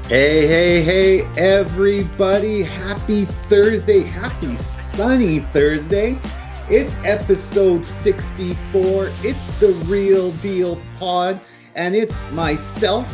Hey, hey, hey, everybody. Happy Thursday. Happy sunny Thursday. It's episode 64. It's the Real Deal Pod. And it's myself,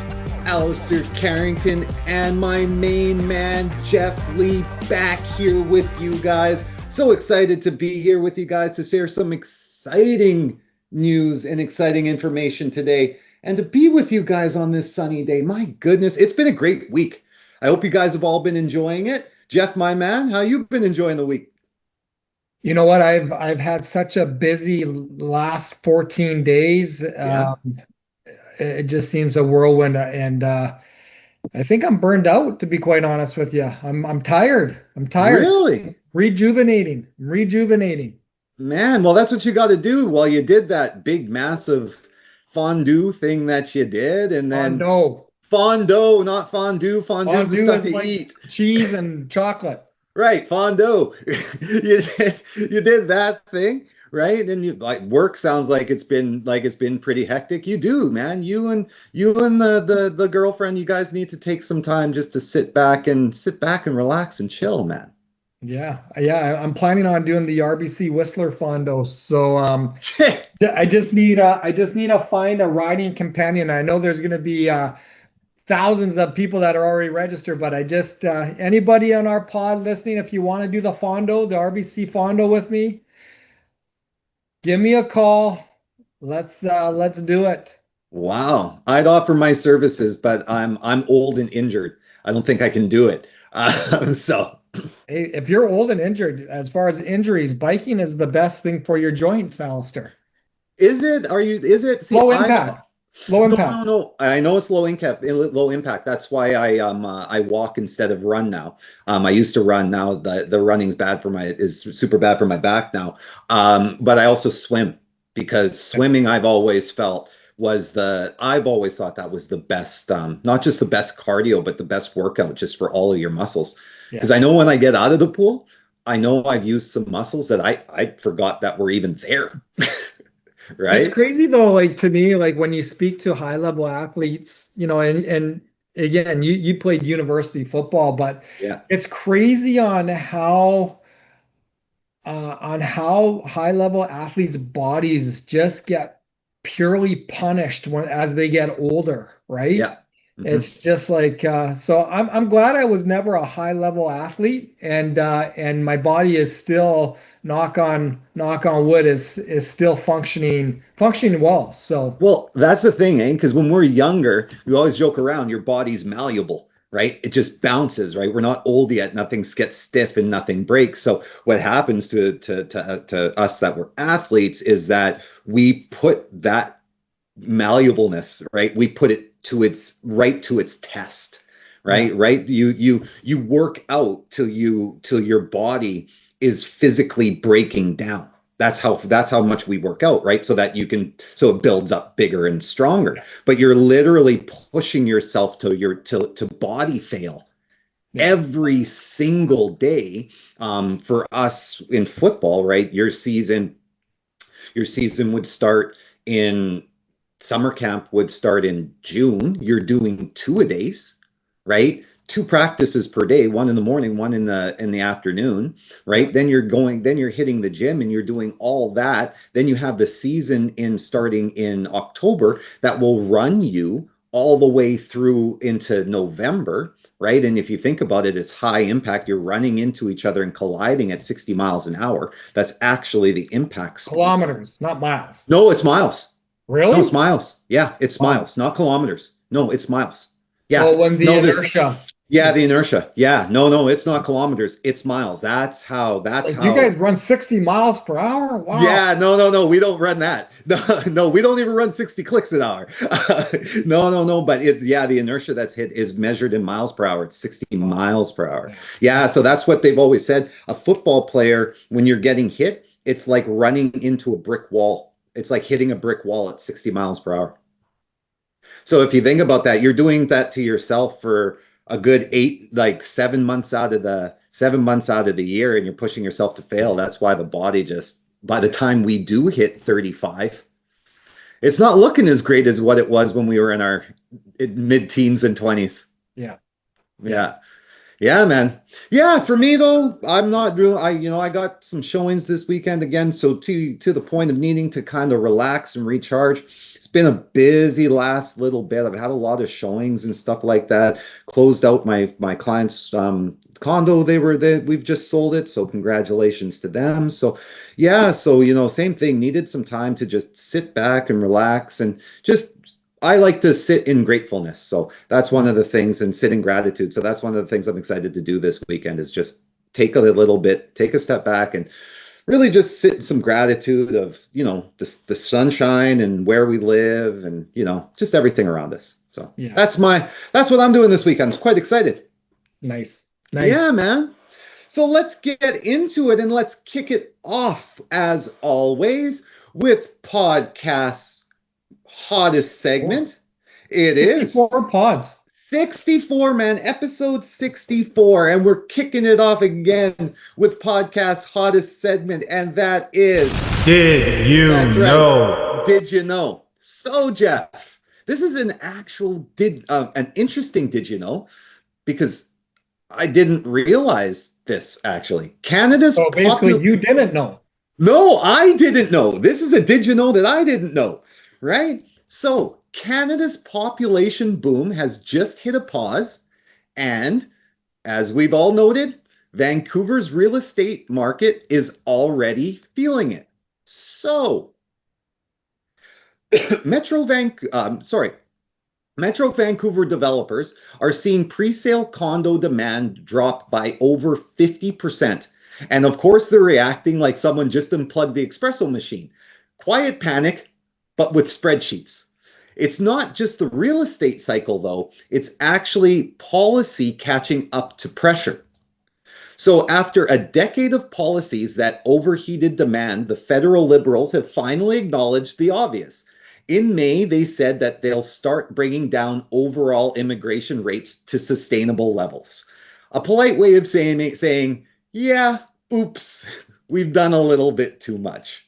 Allister Carrington, and my main man, Geoff Lee, back here with you guys. So excited to be here with you guys to share some exciting news and exciting information today and to be with you guys on this sunny day. My goodness, it's been a great week. I hope you guys have all been enjoying it. Geoff, my man, how you been enjoying the week? You know what? I've had such a busy last 14 days. Yeah, It just seems a whirlwind, and I think I'm burned out, to be quite honest with you. I'm tired. I'm tired. really? Rejuvenating. Rejuvenating. Man, well, that's what you got to do. Well, you did that big, massive fondue thing that you did, and then Fondue. fondue, not fondue. Fondue is the Fondue stuff is to like eat. cheese and chocolate. Right, fondue. You did that thing, right? And you like work sounds like it's been pretty hectic. You do, man. You and the girlfriend, you guys need to take some time just to sit back and relax and chill, man. Yeah. I'm planning on doing the RBC Whistler Fondo. So I just need to find a riding companion. I know there's going to be thousands of people that are already registered, but I just anybody on our pod listening, if you want to do the Fondo, the RBC Fondo with me, give me a call. Let's do it. Wow. I'd offer my services, but I'm old and injured. I don't think I can do it. So Hey, if you're old and injured, as far as injuries, biking is the best thing for your joints, Alistair. is it? Are you? Is it? See, Low I've impact. Low no, no, impact. no. I know it's low impact. Low impact. That's why I walk instead of run now. I used to run. Now the running's bad for my is super bad for my back now. But I also swim because swimming I've always felt was the I've always thought that was the best, not just the best cardio, but the best workout just for all of your muscles. Yeah. Because I know when I get out of the pool, I know I've used some muscles that I forgot that were even there. It's Right? crazy though, like to me, like when you speak to high level athletes, and again, you played university football, but Yeah. it's crazy on how high level athletes' bodies just get purely punished when as they get older, right? Yeah. Mhm. It's just like so I'm glad I was never a high level athlete, and my body is still knock on wood is still functioning well. So Well, that's the thing, eh? Because when we're younger, we always joke around, your body's malleable, right? It just bounces, right? We're not old yet. Nothing gets stiff and nothing breaks. So what happens to us that were athletes is that we put that malleableness, right? We put it to its test, yeah, right? Right? You work out till your body is physically breaking down. That's how much we work out, right? So it builds up bigger and stronger. yeah, But you're literally pushing yourself to body fail yeah. every single day. For us in football, right? Your season would start in summer camp would start in June. You're doing two-a-days, right? Two practices per day, one in the morning, one in the afternoon, Yeah. right? Then you're hitting the gym and you're doing all that. Then you have the season in starting in October that will run you all the way through into November, right? And if you think about it, it's high impact. You're running into each other and colliding at 60 miles an hour. That's actually the impact speed. Kilometers, not miles. No, it's miles. No, it's Really? miles. Yeah, it's Wow. miles, not kilometers. No, it's miles. Yeah. Well, when the No, this, inertia, yeah, the inertia. Yeah. No, no, it's not kilometers. It's miles. That's like you guys how. run 60 miles per hour? Wow. Yeah, no, no, no. We don't run that. No, no, we don't even run 60 clicks an hour. No, no, no. But yeah, the inertia that's hit is measured in miles per hour. It's 60 Wow. miles per hour. Yeah. Yeah. So that's what they've always said. A football player, when you're getting hit, it's like running into a brick wall. It's like hitting a brick wall at 60 miles per hour. So if you think about that, you're doing that to yourself for a good eight, like 7 months out of the 7 months out of the year, and you're pushing yourself to fail. That's why the body just, by the time we do hit 35, it's not looking as great as what it was when we were in our mid-teens and 20s. Yeah. Yeah. Yeah, man. Yeah, for me though, I'm not real. I got some showings this weekend again. So to the point of needing to kind of relax and recharge, it's been a busy last little bit. I've had a lot of showings and stuff like that. Closed out my client's condo. We've just sold it. So congratulations to them. So yeah, so same thing. Needed some time to just sit back and relax and just I like to sit in gratefulness. So that's one of the things, and sit in gratitude. So that's one of the things I'm excited to do this weekend is just take a little bit, take a step back and really just sit in some gratitude of, the sunshine and where we live and, just everything around us. So Yeah. that's what I'm doing this weekend. I'm quite excited. Nice. Yeah, man. So let's get into it and let's kick it off as always with podcasts hottest segment. It is 64 pods. 64, man, episode 64. And we're kicking it off again with podcast hottest segment. And that is Did You Know? Did you know? So, Geoff, this is an actual an interesting did you know? Because I didn't realize this actually. Canada's So basically, you didn't know. No, I didn't know. This is a did you know that I didn't know, right? So Canada's population boom has just hit a pause. And as we've all noted, Vancouver's real estate market is already feeling it. So Metro Vancouver developers are seeing pre-sale condo demand drop by over 50%. And of course, they're reacting like someone just unplugged the espresso machine. Quiet panic, but with spreadsheets. It's not just the real estate cycle, though. It's actually policy catching up to pressure. So after a decade of policies that overheated demand, the federal Liberals have finally acknowledged the obvious. In May, they said that they'll start bringing down overall immigration rates to sustainable levels. A polite way of saying, yeah, oops, we've done a little bit too much.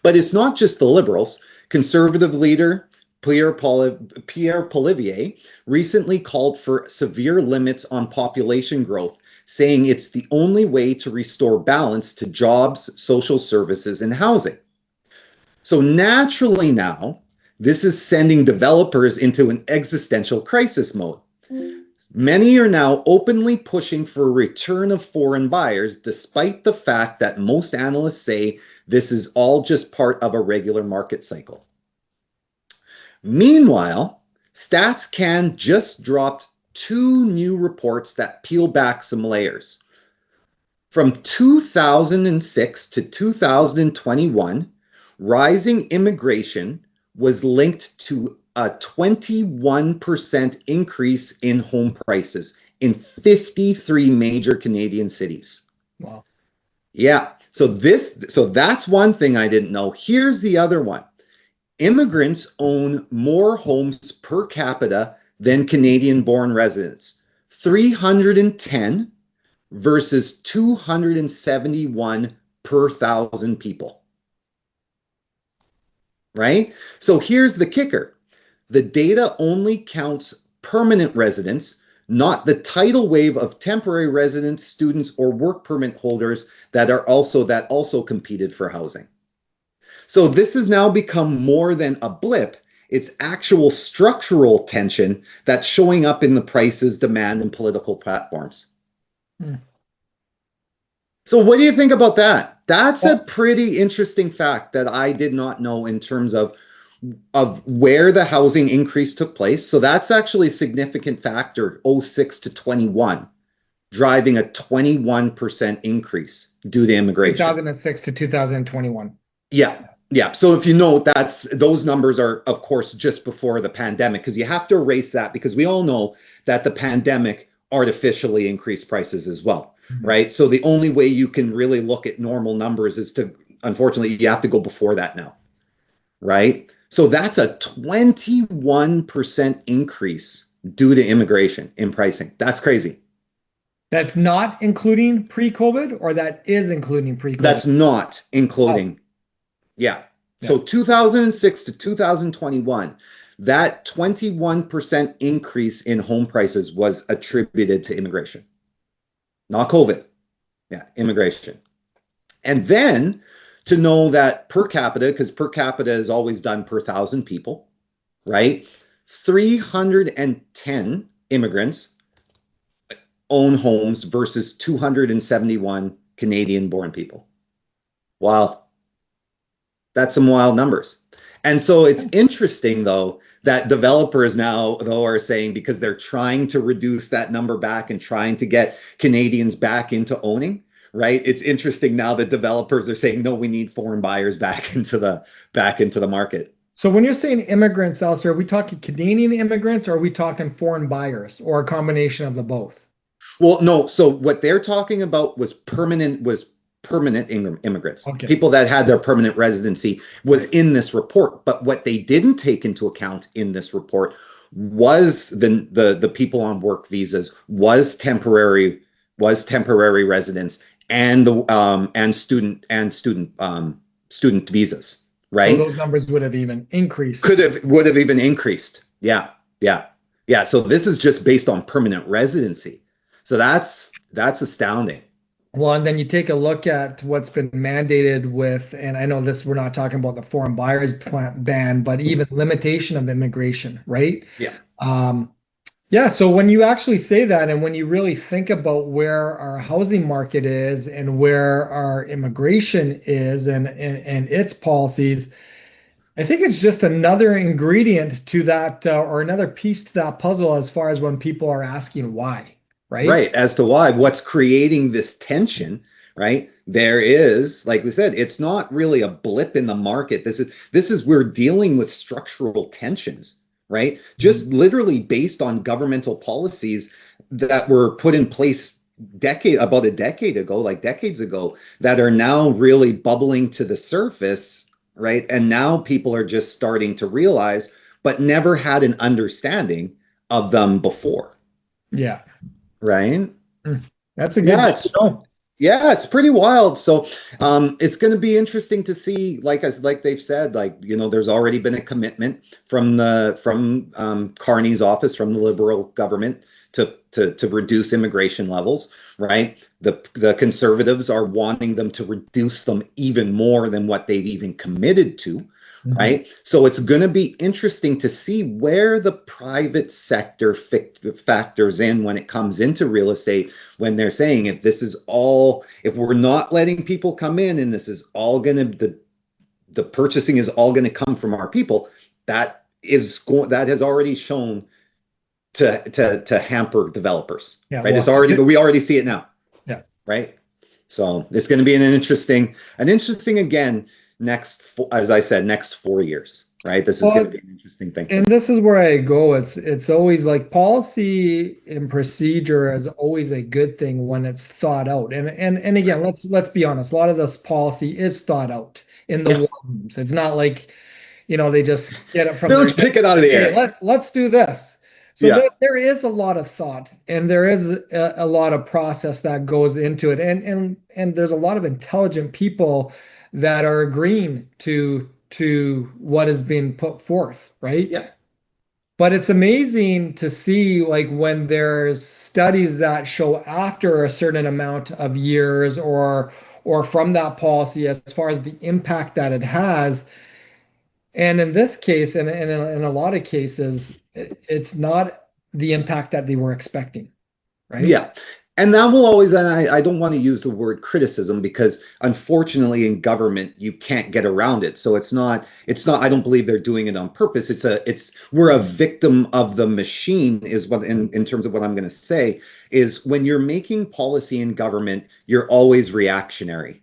But it's not just the Liberals. Conservative leader Pierre Poilievre recently called for severe limits on population growth, saying it's the only way to restore balance to jobs, social services, and housing. So naturally now, this is sending developers into an existential crisis mode. Many are now openly pushing for a return of foreign buyers, despite the fact that most analysts say this is all just part of a regular market cycle. Meanwhile, StatsCan just dropped 2 new reports that peel back some layers. From 2006 to 2021, rising immigration was linked to a 21% increase in home prices in 53 major Canadian cities. Wow. Yeah. So that's one thing I didn't know. Here's the other one. Immigrants own more homes per capita than Canadian-born residents. 310 versus 271 per 1,000 people. Right? So here's the kicker. The data only counts permanent residents, not the tidal wave of temporary residents, students, or work permit holders that also competed for housing. So this has now become more than a blip. It's actual structural tension that's showing up in the prices, demand, and political platforms. So what do you think about that? That's a pretty interesting fact that I did not know in terms of where the housing increase took place. So that's actually a significant factor, 06 to 21, driving a 21% increase due to immigration. 2006 to 2021. Yeah. Yeah. So if you note, those numbers are, of course, just before the pandemic, because you have to erase that because we all know that the pandemic artificially increased prices as well, right? So the only way you can really look at normal numbers is unfortunately, you have to go before that now, right? So that's a 21% increase due to immigration in pricing. That's crazy. That's not including pre-COVID, or that is including pre-COVID? That's not including. Yeah. So 2006 to 2021, That 21% increase in home prices was attributed to immigration, not COVID. Yeah, immigration. And then to know that per capita, because per capita is always done per 1,000 people, right? 310 immigrants own homes versus 271 Canadian born people. Wow. That's some wild numbers. And so it's interesting, though, that developers now, though, are saying because they're trying to reduce that number back and trying to get Canadians back into owning, right? It's interesting now that developers are saying, no, we need foreign buyers back into the market. So when you're saying immigrants, Alistair, are we talking Canadian immigrants or are we talking foreign buyers or a combination of the both? Well, no. So what they're talking about was permanent immigrants, Okay. people that had their permanent residency was in this report. But what they didn't take into account in this report was the people on work visas, was temporary residents, and student visas, right? So those numbers would have even increased. Would have even increased. Yeah, yeah, yeah. So this is just based on permanent residency. So that's astounding. Well, and then you take a look at what's been mandated with, and I know this, we're not talking about the foreign buyers ban, but even limitation of immigration, right? Yeah. Yeah. So when you actually say that, and when you really think about where our housing market is and where our immigration is and its policies, I think it's just another ingredient to that, or another piece to that puzzle as far as when people are asking why. Right. As to why, what's creating this tension, right? There is, like we said, it's not really a blip in the market. This is we're dealing with structural tensions, right? Just literally based on governmental policies that were put in place about a decade ago, like decades ago, that are now really bubbling to the surface, right? And now people are just starting to realize, but never had an understanding of them before. Yeah. Right. That's a good it's pretty wild. So it's going to be interesting to see, like they've said, there's already been a commitment from Carney's office, from the Liberal government to reduce immigration levels, right? The Conservatives are wanting them to reduce them even more than what they've even committed to. Right. So it's going to be interesting to see where the private sector factors in when it comes into real estate, when they're saying if we're not letting people come in and this is all going to, the purchasing is all going to come from our people, that has already shown to hamper developers. Yeah, right. But we already see it now. Yeah. Right. So it's going to be an interesting again. Next 4 years, right? This is going to be an interesting thing. And this is where I go. It's always like policy and procedure is always a good thing when it's thought out. And again, let's be honest. A lot of this policy is thought out in the war rooms. It's not like, they just get it from. They'll just pick it out of the air. Hey, let's do this. So there is a lot of thought and there is a lot of process that goes into it. And there's a lot of intelligent people that are agreeing to what is being put forth, right? Yeah. But it's amazing to see, like, when there's studies that show after a certain amount of years or from that policy as far as the impact that it has. And in this case, and in a lot of cases, it's not the impact that they were expecting, right? Yeah. And that will always, and I don't want to use the word criticism because unfortunately in government, you can't get around it. So it's not, I don't believe they're doing it on purpose. We're a victim of the machine is what, in terms of what I'm going to say, is when you're making policy in government, you're always reactionary.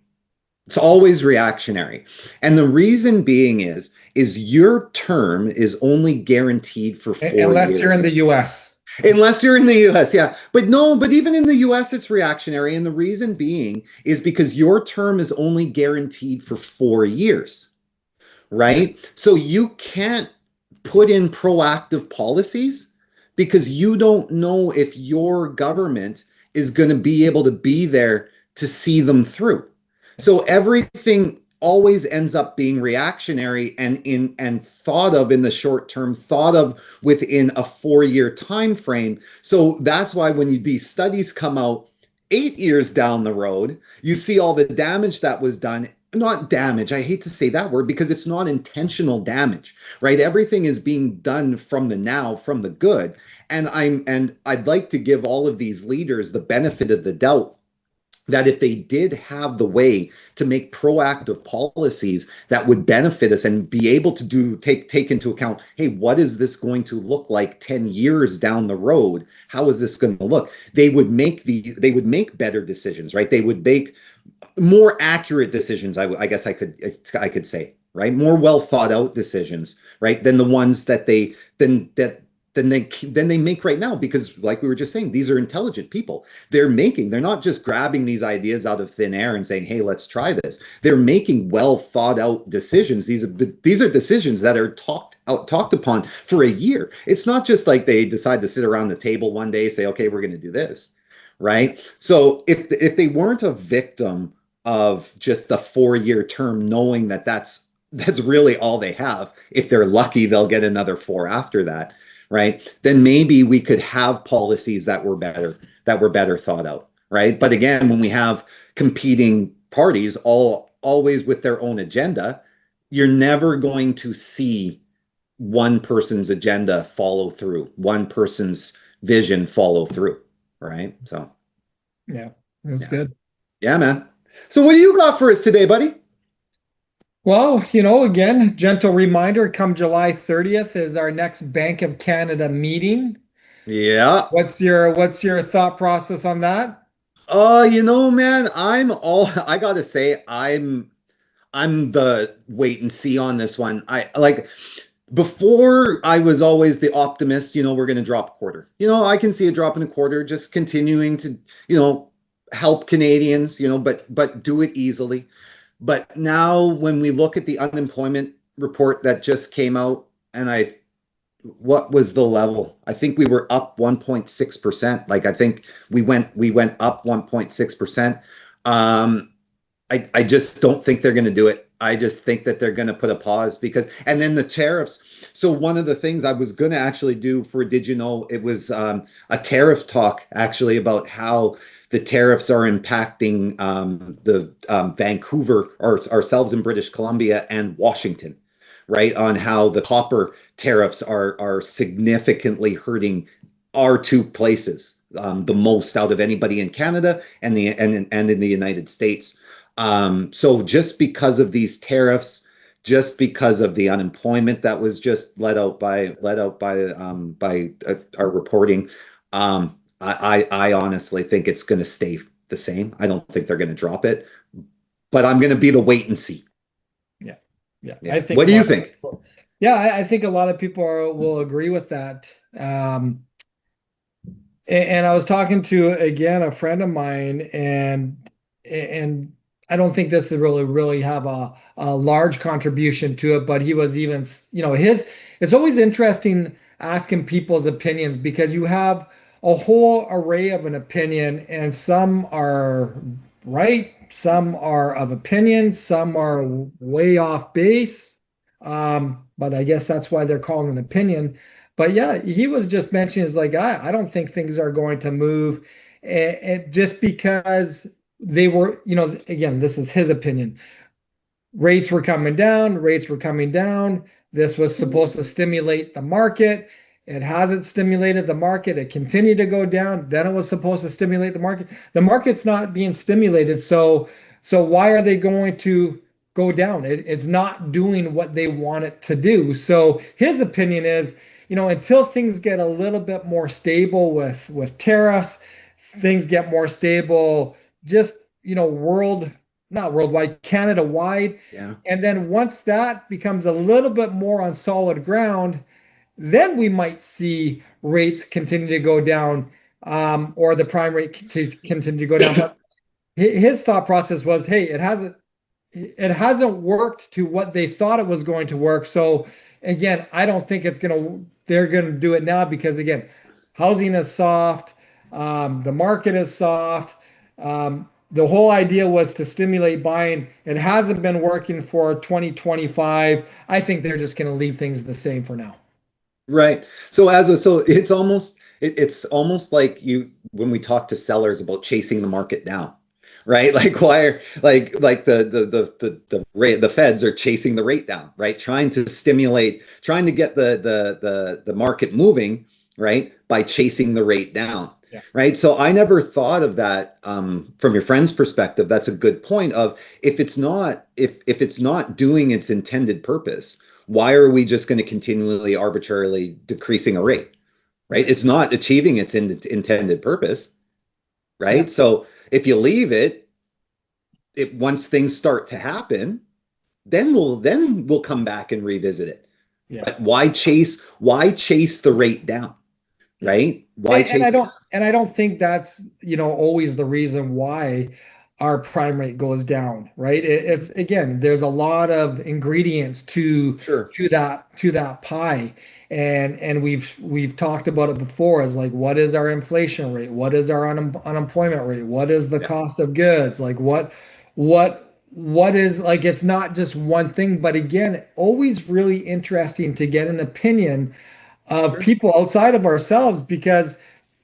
It's always reactionary. And the reason being is your term is only guaranteed for 4 years. Unless you're in the US. Unless you're in the US, yeah. But even in the US, it's reactionary. And the reason being is because your term is only guaranteed for 4 years, right? So you can't put in proactive policies because you don't know if your government is going to be able to be there to see them through. So everything always ends up being reactionary and thought of in the short term, thought of within a 4-year time frame. So that's why when these studies come out 8 years down the road, you see all the damage that was done. Not damage, I hate to say that word because it's not intentional damage, right? Everything is being done from the now, from the good. And I'd like to give all of these leaders the benefit of the doubt that if they did have the way to make proactive policies that would benefit us and be able to take into account, hey, what is this going to look like 10 years down the road? How is this going to look? They would make better decisions, right? They would make more accurate decisions, I guess I could say, right? More well thought out decisions, right? Than the ones that they make right now, because like we were just saying, these are intelligent people. They're not just grabbing these ideas out of thin air and saying, hey, let's try this. They're making well thought out decisions. These are decisions that are talked upon for a year. It's not just like they decide to sit around the table one day, say, okay, we're going to do this, right? So if they weren't a victim of just a 4-year term, knowing that that's really all they have, if they're lucky, they'll get another 4 after that, right? Then maybe we could have policies that were better thought out, right? But again, when we have competing parties always with their own agenda, you're never going to see one person's agenda follow through, one person's vision follow through, right? So yeah, that's good. Yeah, man. So what do you got for us today, buddy? Well, again, gentle reminder, come July 30th is our next Bank of Canada meeting. Yeah. What's your thought process on that? Man, I gotta say, I'm the wait and see on this one. Before I was always the optimist, we're gonna drop a quarter. I can see a drop in a quarter, just continuing to, help Canadians, but do it easily. But now when we look at the unemployment report that just came out, and what was the level? I think we were up 1.6%. Like I think we went up 1.6%. I just don't think they're going to do it. I just think that they're going to put a pause and then the tariffs. So one of the things I was going to actually do for Did You Know, it was a tariff talk actually about how the tariffs are impacting the Vancouver, or ourselves in British Columbia and Washington, right? On how the copper tariffs are significantly hurting our two places the most out of anybody in Canada and in the United States. So just because of these tariffs, just because of the unemployment that was just let out by our reporting, I honestly think it's going to stay the same. I don't think they're going to drop it, but I'm going to be the wait and see. Yeah. I think. What do you think? I think a lot of people will agree with that. And I was talking to, again, a friend of mine, and I don't think this is really have a large contribution to it, but he was even, it's always interesting asking people's opinions, because you have a whole array of an opinion, and some are right, some are of opinion, some are way off base. But I guess that's why they're calling an opinion. But yeah, he was just mentioning, is like, I don't think things are going to move, and just because they were, again, this is his opinion. Rates were coming down. This was supposed to stimulate the market. It hasn't stimulated the market. It continued to go down. Then it was supposed to stimulate the market. The market's not being stimulated. So why are they going to go down? It's not doing what they want it to do. So his opinion is, until things get a little bit more stable with tariffs, things get more stable, just, not worldwide, Canada wide. Yeah. And then once that becomes a little bit more on solid ground, then we might see rates continue to go down, or the prime rate to continue to go down. But his thought process was, hey, it hasn't worked to what they thought it was going to work. So again, I don't think they're going to do it now, because again, housing is soft, the market is soft. the whole idea was to stimulate buying. It hasn't been working for 2025. I think they're just going to leave things the same for now. Right. So it's almost like you when we talk to sellers about chasing the market down, right? Like why are like the rate the feds are chasing the rate down, right? Trying to stimulate, trying to get the market moving, right? By chasing the rate down. Yeah. Right. So I never thought of that from your friend's perspective. That's a good point of if it's not doing its intended purpose, why are we just going to continually arbitrarily decreasing a rate? Right. It's not achieving its intended purpose. Right. Yeah. So if you leave it, once things start to happen, then we'll come back and revisit it. Yeah. But why chase the rate down? Right? Why chase? And I don't think that's, always the reason why our prime rate goes down, right? It's again, there's a lot of ingredients to that pie. And we've talked about it before as like, what is our inflation rate? What is our unemployment rate? What is the cost of goods? Like what is, like, it's not just one thing, but again, always really interesting to get an opinion of people outside of ourselves, because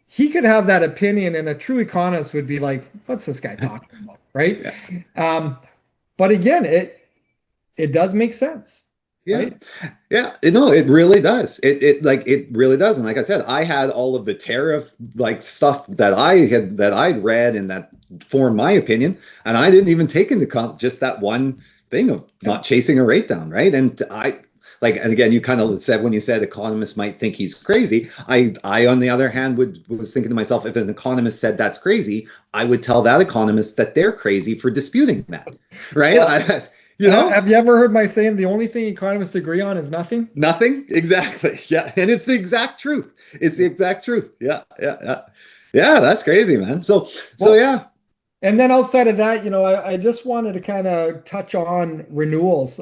he could have that opinion and a true economist would be like, what's this guy talking about? Right. But again, it does make sense. Yeah. Right? Yeah. No, it really does. It really does. And like I said, I had all of the tariff like stuff that I'd read and that formed my opinion. And I didn't even take into account just that one thing of not chasing a rate down. Right. And and again, you kind of said when you said economists might think he's crazy. I on the other hand, was thinking to myself, if an economist said that's crazy, I would tell that economist that they're crazy for disputing that. Right. Well, have you ever heard my saying, the only thing economists agree on is nothing? Nothing. Exactly. Yeah. And it's the exact truth. It's the exact truth. Yeah. Yeah. That's crazy, man. So yeah. And then outside of that, I just wanted to kind of touch on renewals.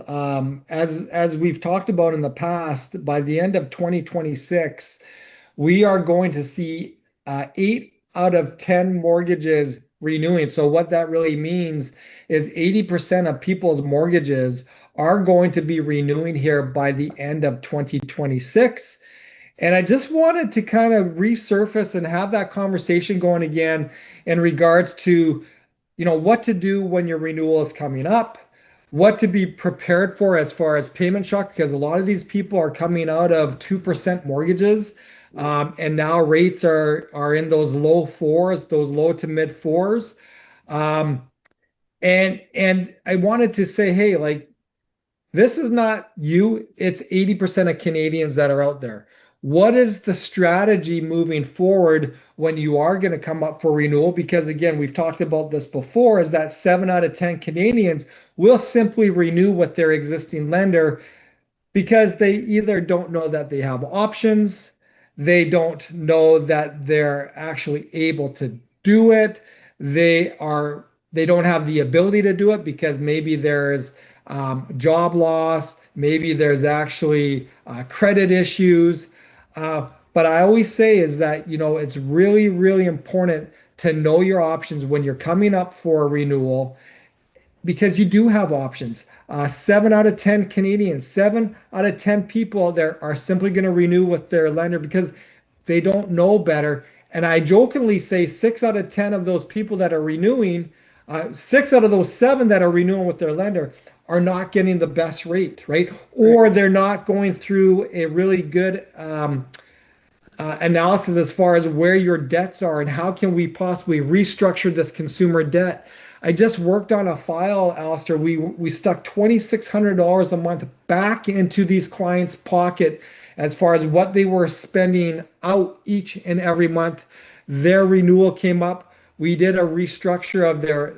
As we've talked about in the past, by the end of 2026, we are going to see 8 out of 10 mortgages renewing. So what that really means is 80% of people's mortgages are going to be renewing here by the end of 2026. And I just wanted to kind of resurface and have that conversation going again in regards to, what to do when your renewal is coming up, what to be prepared for as far as payment shock, because a lot of these people are coming out of 2% mortgages. And now rates are in those low fours, those low to mid fours. And I wanted to say, hey, like, this is not you, it's 80% of Canadians that are out there. What is the strategy moving forward when you are going to come up for renewal? Because again, we've talked about this before, is that 7 out of 10 Canadians will simply renew with their existing lender because they either don't know that they have options, they don't know that they're actually able to do it, they don't have the ability to do it because maybe there's job loss, maybe there's actually credit issues. But I always say is that, it's really, really important to know your options when you're coming up for a renewal, because you do have options. 7 out of 10 Canadians, 7 out of 10 people there are simply going to renew with their lender because they don't know better. And I jokingly say 6 out of 10 of those people that are renewing, 6 out of those 7 that are renewing with their lender are not getting the best rate, right? Or they're not going through a really good analysis as far as where your debts are and how can we possibly restructure this consumer debt. I just worked on a file, Allister. We stuck $2,600 a month back into these clients' pocket as far as what they were spending out each and every month. Their renewal came up. We did a restructure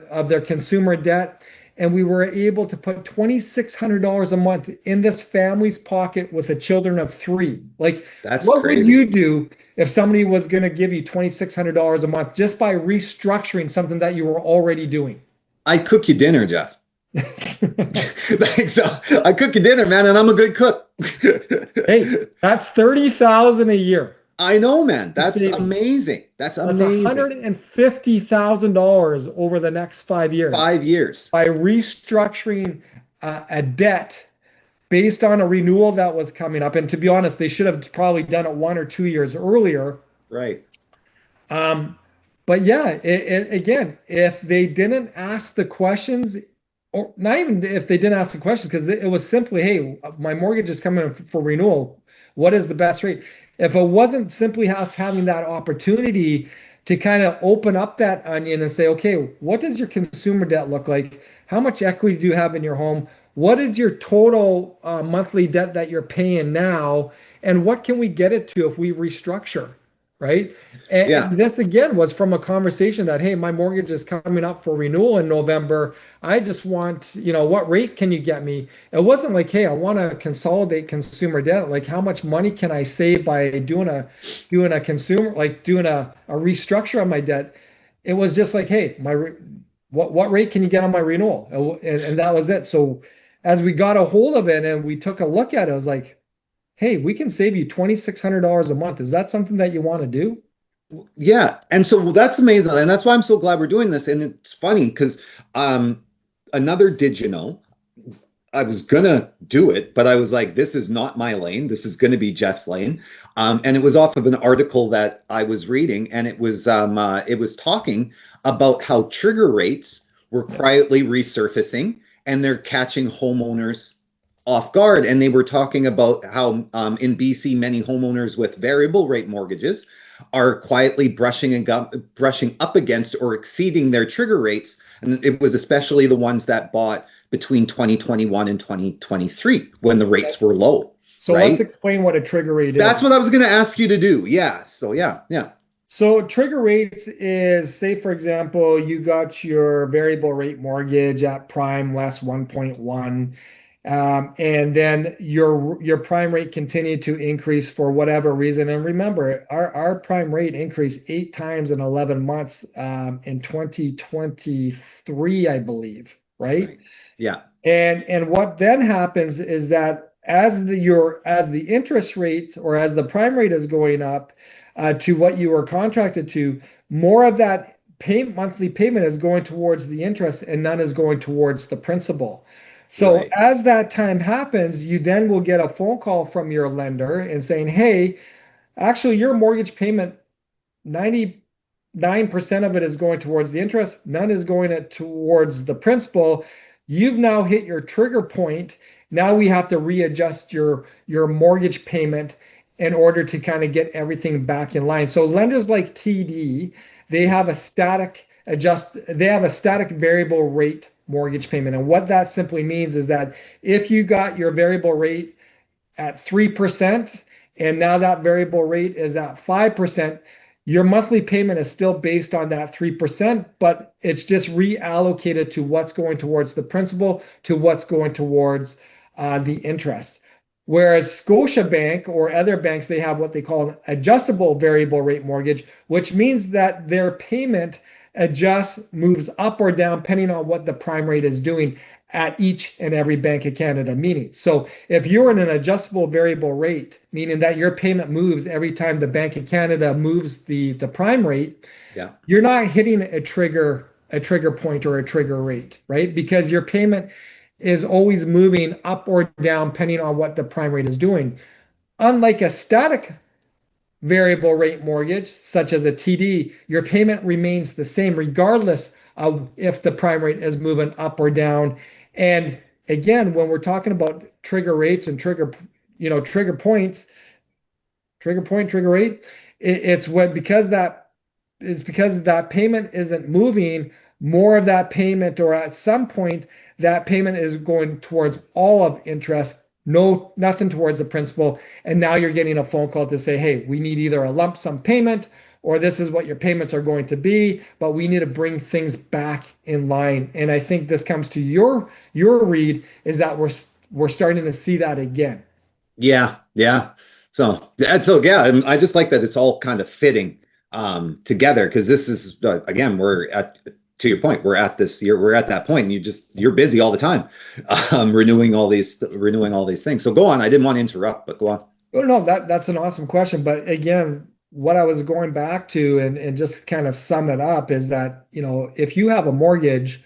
of their consumer debt, and we were able to put $2,600 a month in this family's pocket with a children of 3. Like, that's what crazy. would you do if somebody was going to give you $2,600 a month just by restructuring something that you were already doing? I cook you dinner, Jeff. So I cook you dinner, man, and I'm a good cook. Hey, that's $30,000 a year. I know, man. That's savings. amazing. That's That's amazing. $150,000 over the next 5 years 5 years. by restructuring a debt based on a renewal that was coming up. And to be honest, they should have probably done it 1 or 2 years earlier. Right. But yeah, again, if they didn't ask the questions, or not even if they didn't ask the questions, because it was simply, hey, my mortgage is coming for renewal. What is the best rate? If it wasn't simply us having that opportunity to kind of open up that onion and say, okay, what does your consumer debt look like? How much equity do you have in your home? What is your total monthly debt that you're paying now? And what can we get it to if we restructure? Right. And this again was from a conversation that, hey, my mortgage is coming up for renewal in November. I just want, what rate can you get me? It wasn't like, hey, I want to consolidate consumer debt. Like, how much money can I save by doing a consumer, like doing a restructure on my debt? It was just like, hey, what rate can you get on my renewal? And that was it. So as we got a hold of it and we took a look at it, I was like, hey, we can save you $2,600 a month. Is that something that you want to do? Yeah. And so that's amazing. And that's why I'm so glad we're doing this. And it's funny because another did you know, I was gonna do it, but I was like, this is not my lane. This is gonna be Jeff's lane. And it was off of an article that I was reading, and it was talking about how trigger rates were quietly resurfacing and they're catching homeowners off guard. And they were talking about how in BC, many homeowners with variable rate mortgages are quietly brushing up against or exceeding their trigger rates. And it was especially the ones that bought between 2021 and 2023 when the rates were low. So let's explain what a trigger rate is. That's what I was going to ask you to do. Yeah. So yeah. So trigger rates is, say, for example, you got your variable rate mortgage at prime less 1.1. And then your prime rate continued to increase for whatever reason. And remember, our prime rate increased 8 times in 11 months in 2023, I believe, right? Yeah. And what then happens is that as the interest rate or as the prime rate is going up to what you were contracted to, more of that monthly payment is going towards the interest and none is going towards the principal. So as that time happens, you then will get a phone call from your lender and saying, hey, actually your mortgage payment, 99% of it is going towards the interest, none is going towards the principal. You've now hit your trigger point. Now we have to readjust your mortgage payment in order to kind of get everything back in line. So lenders like TD, they have a static variable rate mortgage payment. And what that simply means is that if you got your variable rate at 3% and now that variable rate is at 5%, your monthly payment is still based on that 3%, but it's just reallocated to what's going towards the principal, to what's going towards the interest. Whereas Scotiabank or other banks, they have what they call an adjustable variable rate mortgage, which means that their payment moves up or down depending on what the prime rate is doing at each and every Bank of Canada meeting. So if you're in an adjustable variable rate, meaning that your payment moves every time the Bank of Canada moves the prime rate, you're not hitting a trigger point or a trigger rate, right? Because your payment is always moving up or down depending on what the prime rate is doing. Unlike a static variable rate mortgage, such as a TD, your payment remains the same regardless of if the prime rate is moving up or down. And again, when we're talking about trigger rates and trigger points, trigger rate, it's because that payment isn't moving, more of that payment, or at some point that payment is going towards all of interest, nothing towards the principal. And now you're getting a phone call to say, hey, we need either a lump sum payment or this is what your payments are going to be, but we need to bring things back in line. And I think this comes to your read is that we're starting to see that again. Yeah. So yeah, and I just like that it's all kind of fitting together, because this is again, to your point, we're at that point, and you're busy all the time, renewing all these things. So go on. I didn't want to interrupt, but go on. Well, no, that's an awesome question. But again, what I was going back to and just kind of sum it up is that, if you have a mortgage,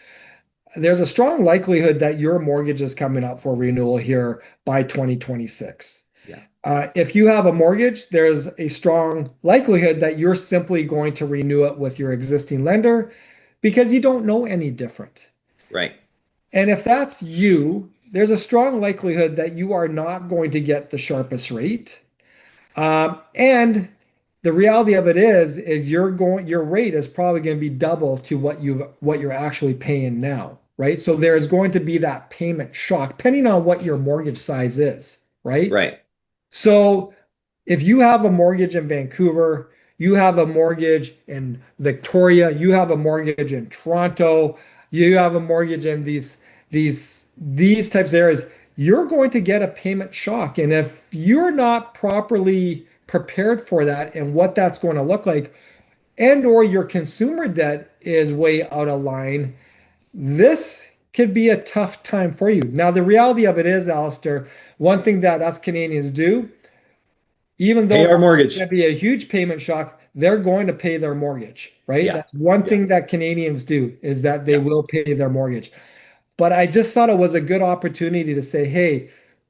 there's a strong likelihood that your mortgage is coming up for renewal here by 2026. Yeah. If you have a mortgage, there's a strong likelihood that you're simply going to renew it with your existing lender because you don't know any different. Right. And if that's you, there's a strong likelihood that you are not going to get the sharpest rate. And the reality of it is your rate is probably going to be double to what you're actually paying now, right? So there's going to be that payment shock, depending on what your mortgage size is, right? Right. So if you have a mortgage in Vancouver, you have a mortgage in Victoria, you have a mortgage in Toronto, you have a mortgage in these types of areas, you're going to get a payment shock. And if you're not properly prepared for that and what that's going to look like, and or your consumer debt is way out of line, this could be a tough time for you. Now, the reality of it is, Alistair, one thing that us Canadians do, even though Pay our it's mortgage. going to be a huge payment shock, they're going to pay their mortgage, right? Yeah. That's one Yeah. thing that Canadians do is that they Yeah. will pay their mortgage. But I just thought it was a good opportunity to say, hey,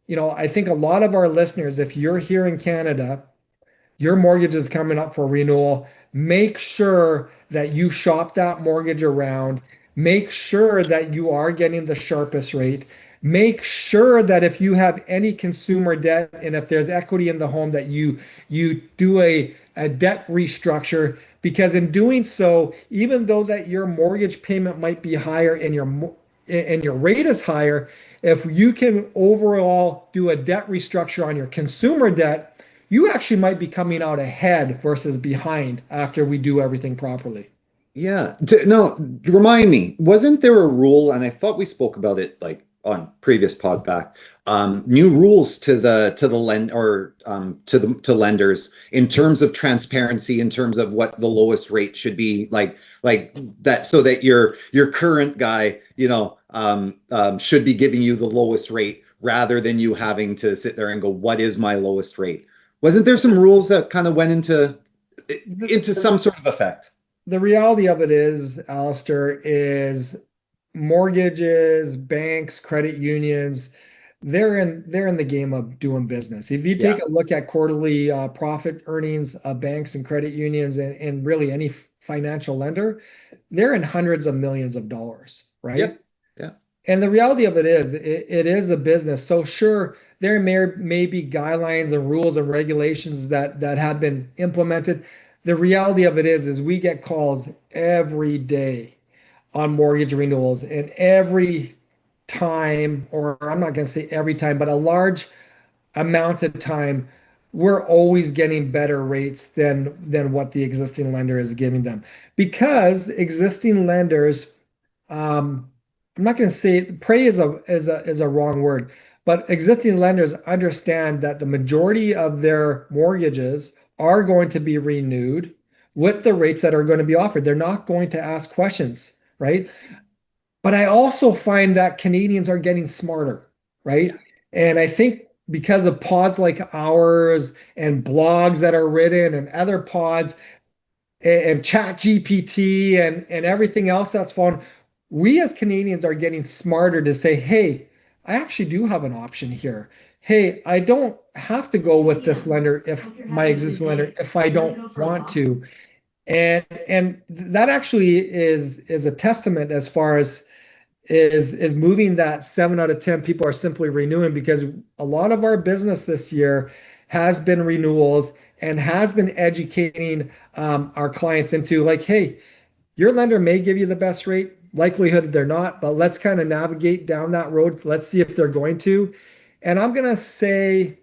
I think a lot of our listeners, if you're here in Canada, your mortgage is coming up for renewal. Make sure that you shop that mortgage around. Make sure that you are getting the sharpest rate. Make sure that if you have any consumer debt and if there's equity in the home, that you do a debt restructure, because in doing so, even though that your mortgage payment might be higher and your rate is higher, if you can overall do a debt restructure on your consumer debt, you actually might be coming out ahead versus behind after we do everything properly. Yeah. No, remind me, wasn't there a rule, and I thought we spoke about it like on previous pod back, new rules to the lend or to lenders in terms of transparency, in terms of what the lowest rate should be, like that, so that your current guy, should be giving you the lowest rate rather than you having to sit there and go, what is my lowest rate? Wasn't there some rules that kind of went into some sort of effect? The reality of it is, Alistair, is mortgages, banks, credit unions, they're in the game of doing business. If you Yeah. take a look at quarterly profit earnings of banks and credit unions and really any financial lender, they're in hundreds of millions of dollars, right? Yeah. Yeah. And the reality of it is, it is a business. So sure, there may be guidelines and rules and regulations that have been implemented. The reality of it is we get calls every day on mortgage renewals, and every time, or I'm not going to say every time, but a large amount of time, we're always getting better rates than what the existing lender is giving them, because existing lenders, I'm not going to say prey is a wrong word, but existing lenders understand that the majority of their mortgages are going to be renewed with the rates that are going to be offered. They're not going to ask questions, right? But I also find that Canadians are getting smarter, right? And I think because of pods like ours and blogs that are written and other pods and chat GPT and everything else that's found, we as Canadians are getting smarter to say, hey, I actually do have an option here. Hey, I don't have to go with this lender, if my existing lender, if I don't want to. And that actually is a testament as far as is moving that 7 out of 10 people are simply renewing, because a lot of our business this year has been renewals and has been educating our clients into, like, hey, your lender may give you the best rate, likelihood they're not, but let's kind of navigate down that road. Let's see if they're going to. And I'm going to say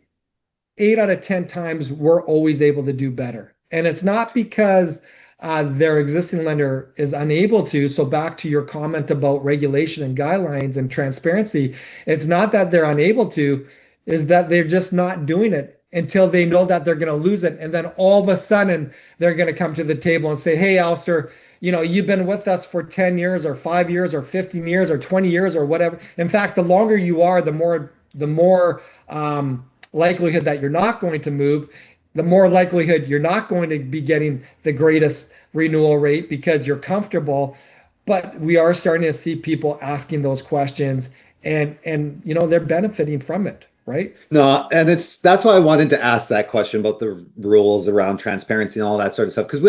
8 out of 10 times we're always able to do better. And it's not because their existing lender is unable to. So back to your comment about regulation and guidelines and transparency, it's not that they're unable to, is that they're just not doing it until they know that they're going to lose it. And then all of a sudden they're going to come to the table and say, hey, Alistair, you've been with us for 10 years or 5 years or 15 years or 20 years or whatever. In fact, the longer you are, the more likelihood that you're not going to move, the more likelihood you're not going to be getting the greatest renewal rate because you're comfortable. But we are starting to see people asking those questions, and they're benefiting from it, right? No, and that's why I wanted to ask that question about the rules around transparency and all that sort of stuff, because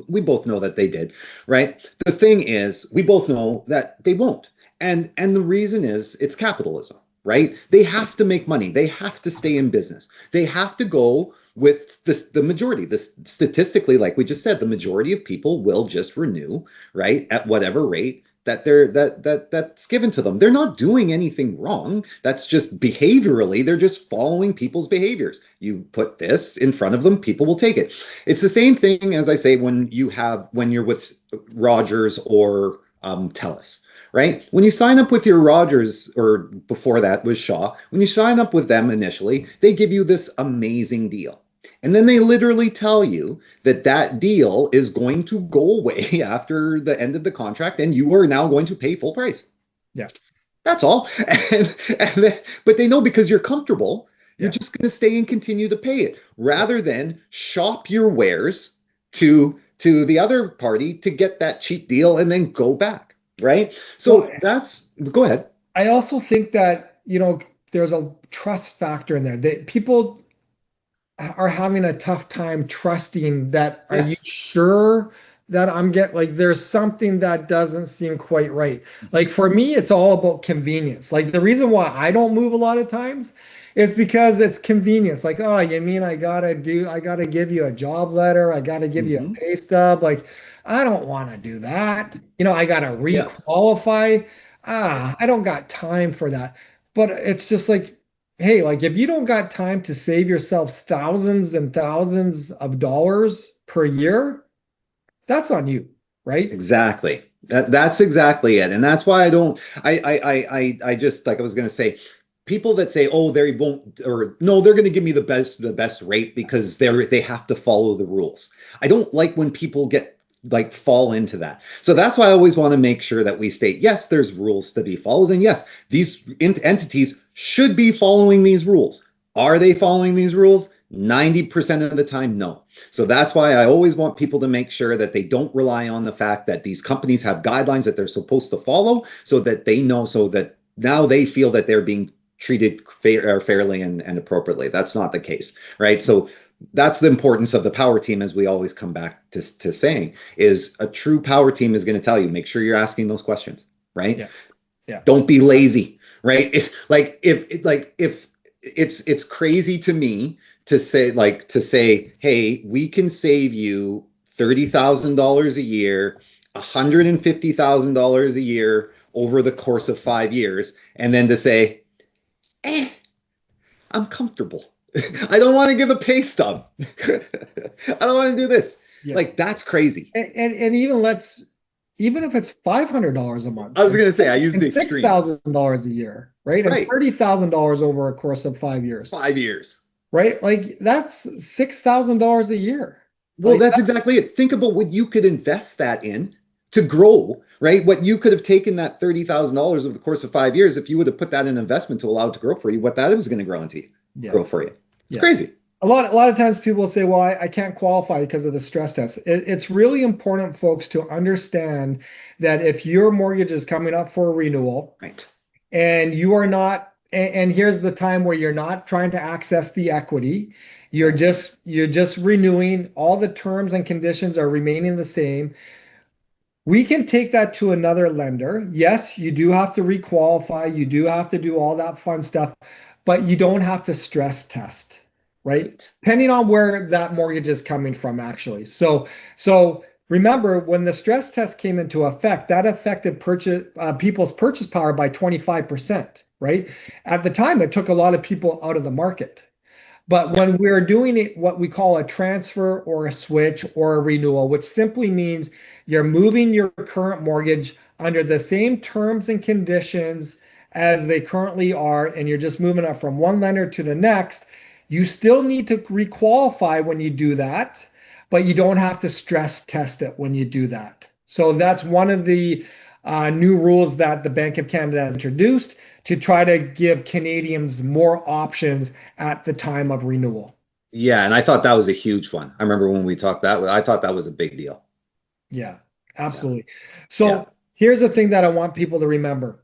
we both know that they did, right? The thing is, we both know that they won't. And the reason is it's capitalism, right? They have to make money. They have to stay in business. They have to go with the majority. This statistically, like we just said, the majority of people will just renew, right, at whatever rate that's given to them. They're not doing anything wrong. That's just behaviorally, they're just following people's behaviors. You put this in front of them, people will take it. It's the same thing as I say when you're with Rogers or Telus, right? When you sign up with your Rogers, or before that was Shaw, when you sign up with them initially, they give you this amazing deal. And then they literally tell you that that deal is going to go away after the end of the contract, and you are now going to pay full price. Yeah. That's all. But they know because you're comfortable, you're just going to stay and continue to pay it rather than shop your wares to the other party to get that cheap deal and then go back, right? So go ahead. I also think that, there's a trust factor in there. That people are having a tough time trusting that. Are you sure that there's something that doesn't seem quite right? Like for me, it's all about convenience. Like the reason why I don't move a lot of times is because it's convenience. Like, oh, you mean I gotta give you a job letter, I gotta give you a pay stub. Like, I don't want to do that. I gotta re-qualify. I don't got time for that. But it's just like, hey, like if you don't got time to save yourselves thousands and thousands of dollars per year, that's on you, right? Exactly. That's exactly it. And that's why I just, like I was going to say, people that say, oh, they won't, or no, they're going to give me the best rate because they have to follow the rules. I don't like when people fall into that. So that's why I always want to make sure that we state, yes, there's rules to be followed. And yes, these entities should be following these rules. Are they following these rules? 90% of the time, no. So that's why I always want people to make sure that they don't rely on the fact that these companies have guidelines that they're supposed to follow, so that they know, so that now they feel that they're being treated fairly and appropriately. That's not the case, right? So that's the importance of the power team, as we always come back to saying, is a true power team is going to tell you, make sure you're asking those questions, right? Yeah. Don't be lazy, right? If it's crazy to me to say, hey, we can save you $30,000 a year, $150,000 a year over the course of 5 years, and then to say, I'm comfortable. I don't want to give a pay stub. I don't want to do this. Yeah. Like, that's crazy. And even if it's $500 a month. I was going to say, I use the extreme. $6,000 a year, right? And $30,000 over a course of 5 years. 5 years. Right? Like that's $6,000 a year. Well, that's exactly it. Think about what you could invest that in to grow, right? What you could have taken that $30,000 over the course of 5 years, if you would have put that in investment to allow it to grow for you, what that was going to grow for you. It's crazy. A lot of times people will say, well, I can't qualify because of the stress test. It's really important, folks, to understand that if your mortgage is coming up for a renewal, right, and you are not, and here's the time where you're not trying to access the equity, you're just renewing, all the terms and conditions are remaining the same. We can take that to another lender. Yes, you do have to requalify, you do have to do all that fun stuff, but you don't have to stress test, right? Depending on where that mortgage is coming from, actually. So remember, when the stress test came into effect, that affected people's purchase power by 25%, right? At the time, it took a lot of people out of the market. But when we're doing it, what we call a transfer or a switch or a renewal, which simply means you're moving your current mortgage under the same terms and conditions as they currently are, and you're just moving up from one lender to the next, you still need to requalify when you do that, but you don't have to stress test it when you do that. So that's one of the new rules that the Bank of Canada has introduced to try to give Canadians more options at the time of renewal. Yeah, and I thought that was a huge one. I remember when we talked that, I thought that was a big deal. Yeah, Yeah. absolutely. So Yeah. here's the thing that I want people to remember.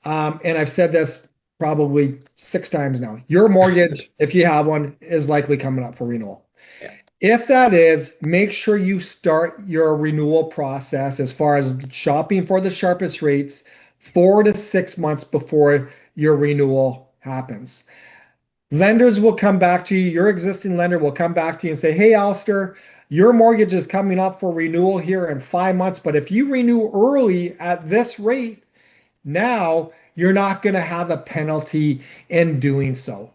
And I've said this probably 6 times now. Your mortgage, if you have one, is likely coming up for renewal. Yeah. If that is, make sure you start your renewal process as far as shopping for the sharpest rates 4 to 6 months before your renewal happens. Lenders will come back to you. Your existing lender will come back to you and say, hey, Allister, your mortgage is coming up for renewal here in 5 months. But if you renew early at this rate, now you're not going to have a penalty in doing so.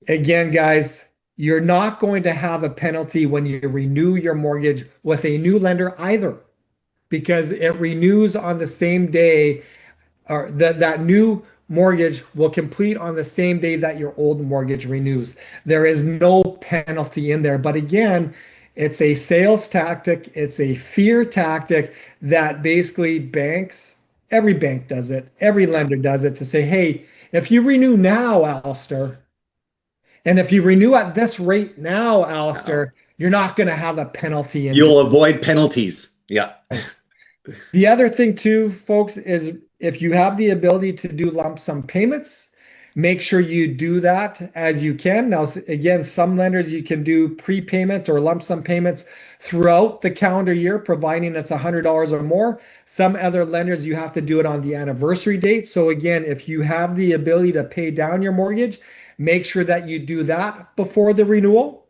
Again, guys, you're not going to have a penalty when you renew your mortgage with a new lender either, because it renews on the same day, or that new mortgage will complete on the same day that your old mortgage renews. There is no penalty in there. But again, it's a sales tactic, it's a fear tactic that basically banks, every bank does it, every lender does it, to say, hey, if you renew now, Allister, and if you renew at this rate now, Allister, you're not going to have a penalty. You'll avoid penalties. Yeah. The other thing too, folks, is if you have the ability to do lump sum payments, make sure you do that as you can. Now, again, some lenders you can do prepayment or lump sum payments throughout the calendar year, providing it's $100 or more. Some other lenders, you have to do it on the anniversary date. So again, if you have the ability to pay down your mortgage, make sure that you do that before the renewal.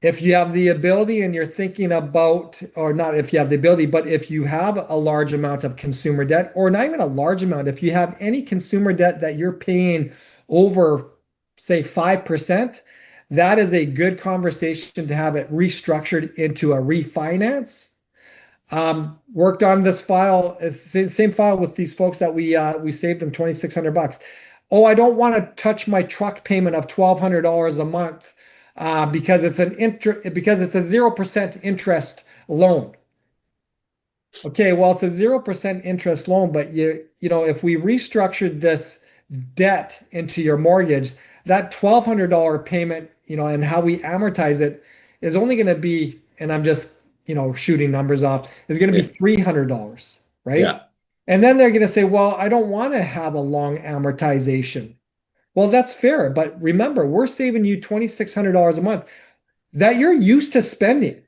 If you have the ability and you're thinking about, or not if you have the ability, but if you have a large amount of consumer debt, or not even a large amount, if you have any consumer debt that you're paying over, say, 5%, that is a good conversation to have it restructured into a refinance. Worked on this file, same file with these folks that we saved them $2,600. Oh, I don't want to touch my truck payment of $1,200 a month. Because it's a 0% interest loan. Okay, well, it's a 0% interest loan, but you know, if we restructured this debt into your mortgage, that $1,200 payment, you know, and how we amortize it is only going to be, and I'm just, you know, shooting numbers off, is going to be $300, right? Yeah. And then they're going to say, well, I don't want to have a long amortization. Well, that's fair, but remember, we're saving you $2,600 a month that you're used to spending.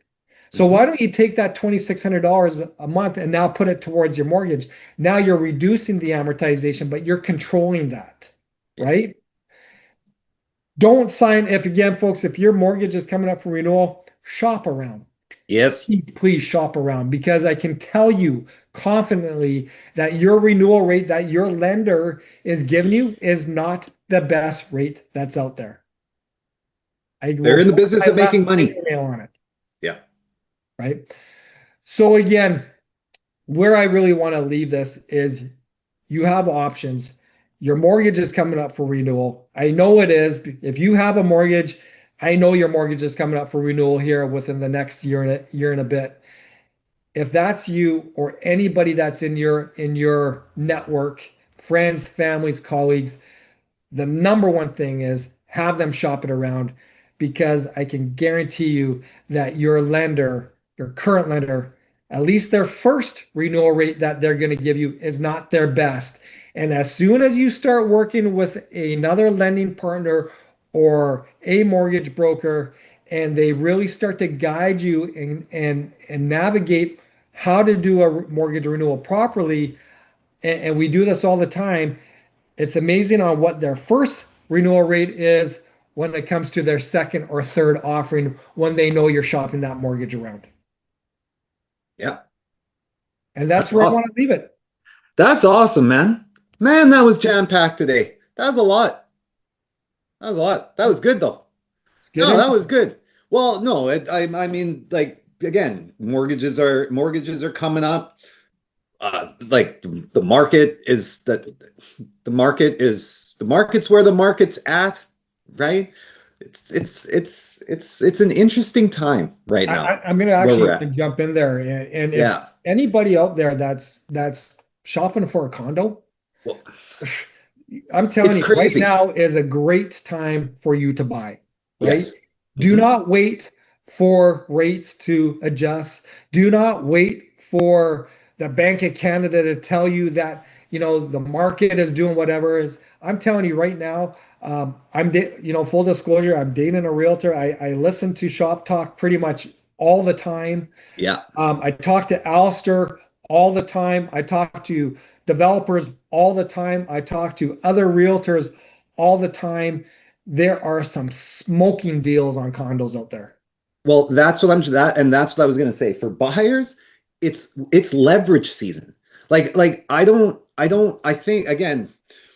So why don't you take that $2,600 a month and now put it towards your mortgage? Now you're reducing the amortization, but you're controlling that, right? Don't sign, if again, folks, if your mortgage is coming up for renewal, shop around. Yes. Please shop around, because I can tell you confidently that your renewal rate that your lender is giving you is not the best rate that's out there. They're in the business of making money. On it. Yeah. Right. So again, where I really want to leave this is you have options. Your mortgage is coming up for renewal. I know it is. If you have a mortgage, I know your mortgage is coming up for renewal here within the next year and a bit. If that's you or anybody that's in your network, friends, families, colleagues, the number one thing is have them shop it around, because I can guarantee you that your lender, your current lender, at least their first renewal rate that they're going to give you is not their best. And as soon as you start working with another lending partner or a mortgage broker, and they really start to guide you and navigate how to do a mortgage renewal properly, and we do this all the time, it's amazing on what their first renewal rate is when it comes to their second or third offering, when they know you're shopping that mortgage around. Yeah. And that's where awesome. I want to leave it. That's awesome, man. Man, that was jam-packed today. That was a lot. That was a lot. That was good, though. No, that was good. Well, no, I mean, like, again, mortgages are coming up. Like the market's where the market's at, right? It's an interesting time right now. I'm going to actually jump in there, and yeah. anybody out there that's shopping for a condo, Well, I'm telling it's you, right crazy. now is a great time for you to buy, right? Yes. Do Mhm. not wait for rates to adjust. Do not wait for the Bank of Canada to tell you that, the market is doing whatever is. I'm telling you right now, full disclosure, I'm dating a realtor. I listen to Shop Talk pretty much all the time. Yeah. I talk to Allister all the time. I talk to developers all the time. I talk to other realtors all the time. There are some smoking deals on condos out there. Well, that's what I was gonna say. For buyers, it's leverage season. I think again,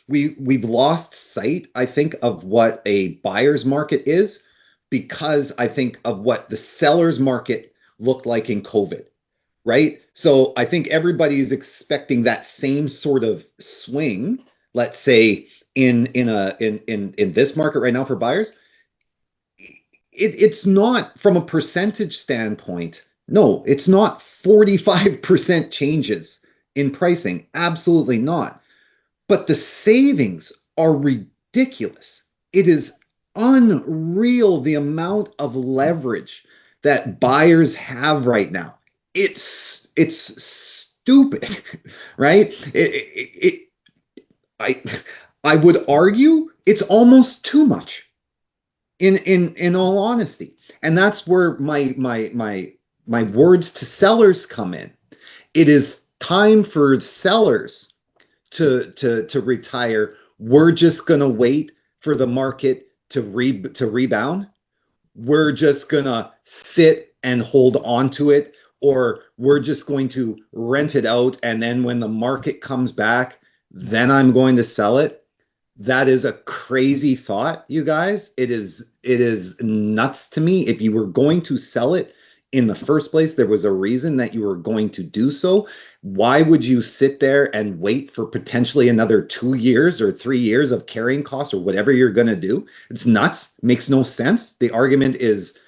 we've lost sight, I think, of what a buyer's market is because I think of what the seller's market looked like in COVID, right? So I think everybody's expecting that same sort of swing, let's say in this market right now for buyers. It's not from a percentage standpoint. No, it's not 45% changes in pricing. Absolutely not. But the savings are ridiculous. It is unreal the amount of leverage that buyers have right now. It's stupid, right? I I would argue it's almost too much in all honesty. And that's where my words to sellers come in. It is time for sellers to retire. We're just going to wait for the market to rebound. We're just going to sit and hold on to it, or we're just going to rent it out, and then when the market comes back, then I'm going to sell it. That is a crazy thought, you guys. It is nuts to me. If you were going to sell it in the first place, there was a reason that you were going to do so. Why would you sit there and wait for potentially another 2 years or 3 years of carrying costs or whatever you're going to do? It's nuts. Makes no sense. The argument is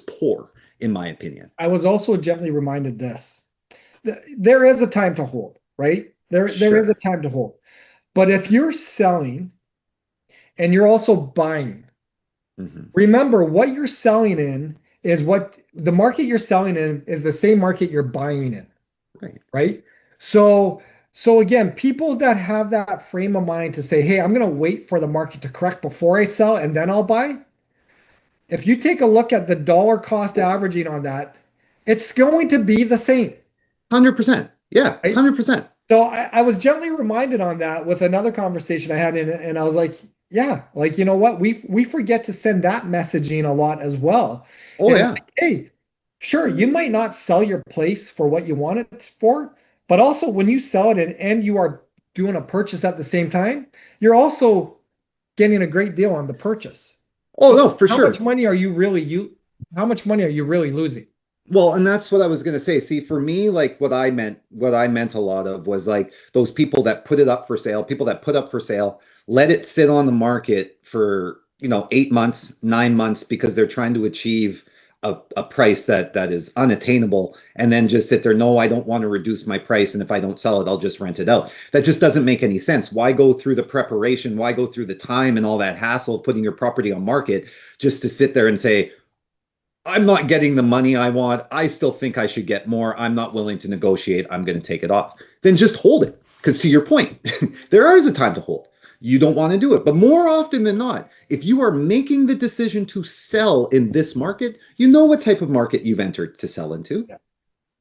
poor, in my opinion. I was also gently reminded this. There is a time to hold, right? There is a Sure. time to hold. But if you're selling and you're also buying, Mhm. remember what you're selling in is what the market you're selling in is the same market you're buying in, Right. right? So so again, people that have that frame of mind to say, "Hey, I'm going to wait for the market to correct before I sell and then I'll buy." If you take a look at the dollar cost averaging on that, it's going to be the same, 100%. Yeah, right? 100%. So I was gently reminded on that with another conversation I had in it, and I was like, yeah, like you know what? We forget to send that messaging a lot as well. Oh Is yeah. like, hey, sure, you might not sell your place for what you want it for, but also when you sell it and you are doing a purchase at the same time, you're also getting a great deal on the purchase. Oh So no, for how much sure. money are you really how much money are you really losing? Well, and that's what I was going to say. See, for me, like what I meant a lot of was like those people that put it up for sale, people that put up for sale, let it sit on the market for, 8 months, 9 months because they're trying to achieve a price that is unattainable and then just sit there. No, I don't want to reduce my price. And if I don't sell it, I'll just rent it out. That just doesn't make any sense. Why go through the preparation? Why go through the time and all that hassle of putting your property on market just to sit there and say, I'm not getting the money I want. I still think I should get more. I'm not willing to negotiate. I'm going to take it off. Then just hold it. Because to your point, there is a time to hold. You don't want to do it. But more often than not, if you are making the decision to sell in this market, you know what type of market you've entered to sell into. Yeah.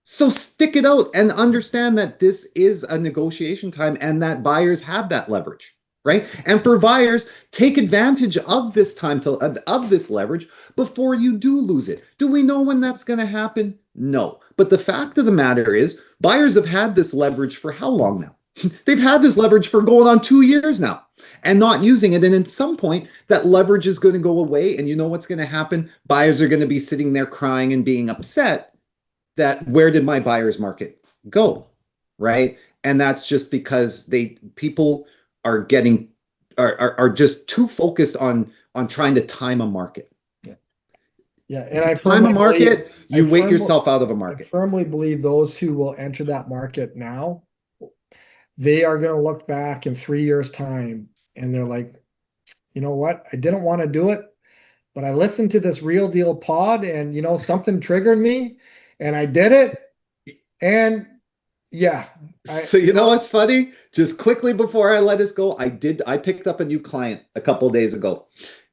So stick it out and understand that this is a negotiation time and that buyers have that leverage, right? And for buyers, take advantage of this time of this leverage before you do lose it. Do we know when that's going to happen? No. But the fact of the matter is, buyers have had this leverage for how long now? They've had this leverage for going on 2 years now and not using it. And at some point, that leverage is going to go away. And you know what's going to happen? Buyers are going to be sitting there crying and being upset that where did my buyer's market go, right? And that's just because people are getting are just too focused on trying to time a market. Yeah. Yeah, and I Time a market, you wait firmly- yourself out of a I market. firmly believe those who will enter that market now, they are going to look back in 3 years' time and they're like, you know what? I didn't want to do it, but I listened to this Real Deal pod and, you know, something triggered me and I did it. And yeah. So you know what's funny? Just quickly before I let us go, I picked up a new client a couple of days ago.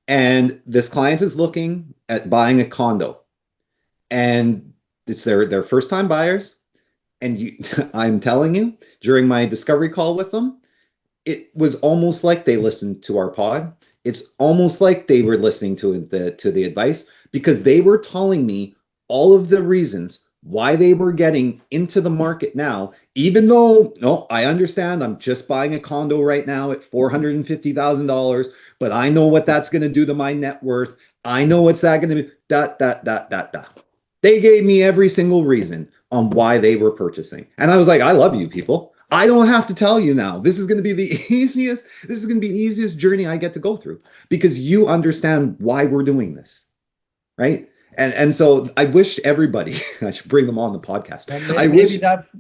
And this client is looking at buying a condo. And it's their first time buyers. And I'm telling you, during my discovery call with them, it was almost like they listened to our pod. It's almost like they were listening to the advice, because they were telling me all of the reasons why they were getting into the market now, even though, no, I understand I'm just buying a condo right now at $450,000, but I know what that's going to do to my net worth. I know what's that going to do. They gave me every single reason on why they were purchasing. And I was like, I love you people. I don't have to tell you now. This is going to be the easiest journey I get to go through, because you understand why we're doing this, right? And so I wish everybody, I should bring them on the podcast.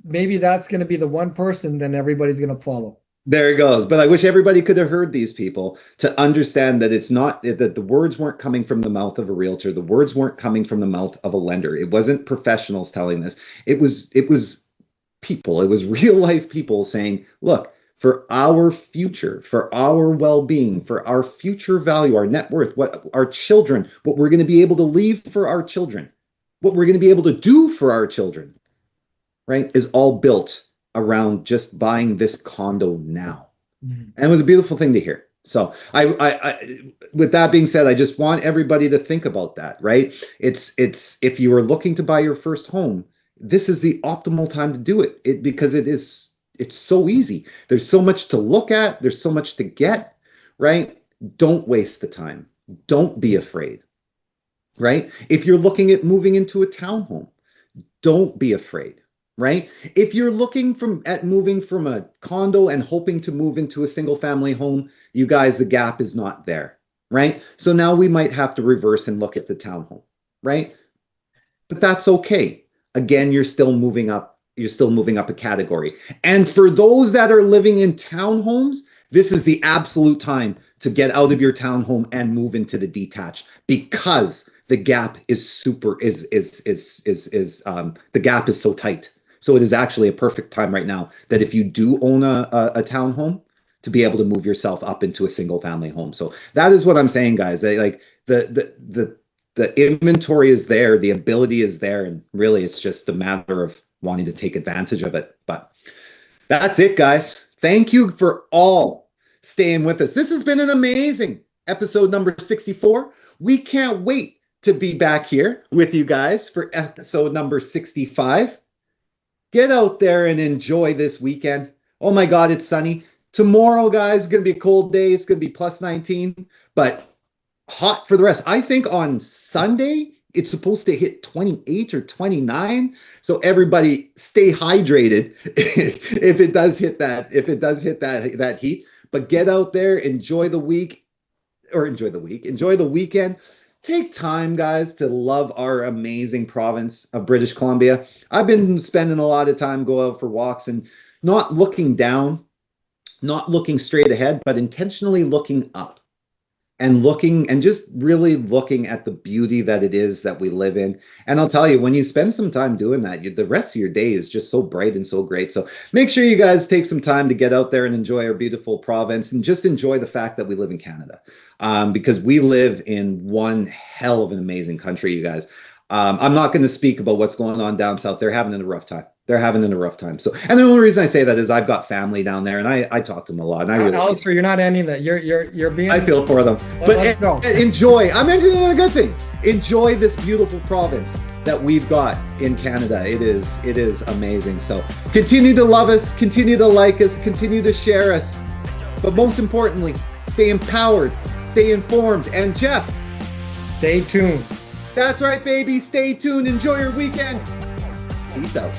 Maybe that's going to be the one person then everybody's going to follow. There it goes. But I wish everybody could have heard these people to understand that it's not that the words weren't coming from the mouth of a realtor. The words weren't coming from the mouth of a lender. It wasn't professionals telling this. It was people. It was real life people saying, look, for our future, for our well-being, for our future value, our net worth, what our children, what we're going to be able to leave for our children, what we're going to be able to do for our children, right, is all built around just buying this condo now. Mm-hmm. And it was a beautiful thing to hear. So I with that being said, I just want everybody to think about that, right? It's if you are looking to buy your first home, this is the optimal time to do it, because it's so easy. There's so much to look at. There's so much to get, right? Don't waste the time. Don't be afraid, right? If you're looking at moving into a townhome, don't be afraid, right? If you're looking at moving from a condo and hoping to move into a single family home, you guys, the gap is not there, right? So now we might have to reverse and look at the townhome, right? But that's okay. Again, you're still moving up a category. And for those that are living in townhomes, this is the absolute time to get out of your townhome and move into the detached, because the gap is the gap is so tight. So it is actually a perfect time right now that if you do own a townhome, to be able to move yourself up into a single family home. So that is what I'm saying, guys. Like the inventory is there, the ability is there, and really it's just a matter of wanting to take advantage of it. But that's it, guys. Thank you for all staying with us. This has been an amazing episode number 64. We can't wait to be back here with you guys for episode number 65. Get out there and enjoy this weekend. Oh my God, it's sunny. Tomorrow, guys, is going to be a cold day. It's going to be plus 19, but hot for the rest. I think on Sunday, it's supposed to hit 28 or 29. So everybody stay hydrated if it does hit that heat. But get out there, enjoy the weekend. Take time, guys, to love our amazing province of British Columbia. I've been spending a lot of time going out for walks and not looking down, not looking straight ahead, but intentionally looking up. And just really looking at the beauty that it is that we live in. And I'll tell you, when you spend some time doing that, the rest of your day is just so bright and so great. So make sure you guys take some time to get out there and enjoy our beautiful province, and just enjoy the fact that we live in Canada, because we live in one hell of an amazing country, you guys. I'm not going to speak about what's going on down south. They're having a rough time. So, and the only reason I say that is I've got family down there, and I talk to them a lot. And I really, Alistair, you're not ending that. You're being. I feel for them, but enjoy. I'm mentioning a good thing. Enjoy this beautiful province that we've got in Canada. It is amazing. So continue to love us, continue to like us, continue to share us, but most importantly, stay empowered, stay informed, and Geoff, stay tuned. That's right, baby. Stay tuned. Enjoy your weekend. Peace out.